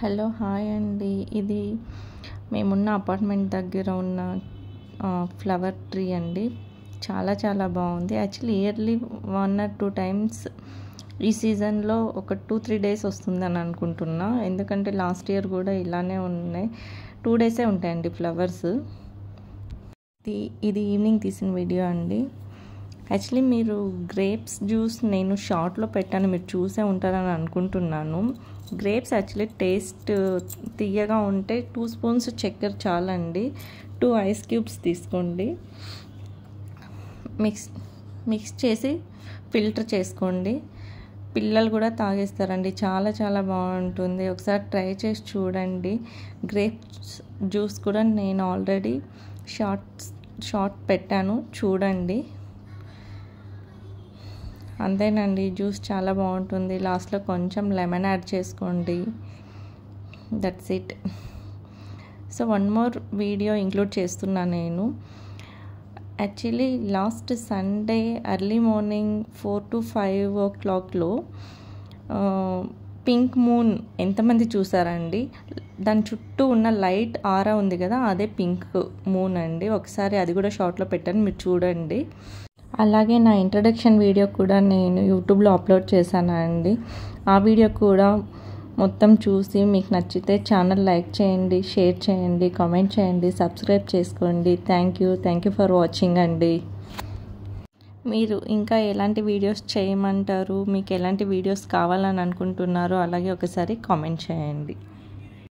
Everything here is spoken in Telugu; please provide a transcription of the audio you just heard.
హలో హాయ్ అండి. ఇది మేమున్న అపార్ట్మెంట్ దగ్గర ఉన్న ఫ్లవర్ ట్రీ అండి. చాలా చాలా బాగుంది. యాక్చువల్లీ ఇయర్లీ 1 or 2 times ఈ సీజన్లో ఒక 2-3 days వస్తుందని అనుకుంటున్నా. ఎందుకంటే లాస్ట్ ఇయర్ కూడా ఇలానే ఉన్నాయి. 2 days ఉంటాయండి ఫ్లవర్స్. ఇది ఈవినింగ్ తీసిన వీడియో అండి. యాక్చువల్లీ మీరు గ్రేప్స్ జ్యూస్ నేను షార్ట్లో పెట్టాను, మీరు చూసే ఉంటారని అనుకుంటున్నాను. గ్రేప్స్ యాక్చువల్లీ టేస్ట్ తీయగా ఉంటే 2 spoons చక్కెర చాలండి. 2 ice cubes తీసుకోండి, మిక్స్ చేసి ఫిల్టర్ చేసుకోండి. పిల్లలు కూడా తాగేస్తారండి. చాలా చాలా బాగుంటుంది. ఒకసారి ట్రై చేసి చూడండి. గ్రేప్స్ జ్యూస్ కూడా నేను ఆల్రెడీ షార్ట్ పెట్టాను, చూడండి. అంతేనండి, జ్యూస్ చాలా బాగుంటుంది. లాస్ట్లో కొంచెం లెమన్ యాడ్ చేసుకోండి. That's it. So 1 more video include చేస్తున్నాను నేను. Actually last Sunday early morning 4 to 5 o'clock pink moon ఎంతమంది చూసారండి? దాని చుట్టూ ఉన్న లైట్ ఆరా ఉంది కదా, అదే పింక్ మూన్ అండి. ఒకసారి అది కూడా షార్ట్లో పెట్టాను, మీరు చూడండి. అలాగే నా ఇంట్రడక్షన్ వీడియో కూడా నేను యూట్యూబ్లో అప్లోడ్ చేశాను అండి. ఆ వీడియో కూడా మొత్తం చూసి మీకు నచ్చితే ఛానల్ లైక్ చేయండి, షేర్ చేయండి, కామెంట్ చేయండి, సబ్స్క్రైబ్ చేసుకోండి. థ్యాంక్ యూ ఫర్ వాచింగ్ అండి. మీరు ఇంకా ఎలాంటి వీడియోస్ చేయమంటారు, మీకు ఎలాంటి వీడియోస్ కావాలని అనుకుంటున్నారో అలాగే ఒకసారి కామెంట్ చేయండి.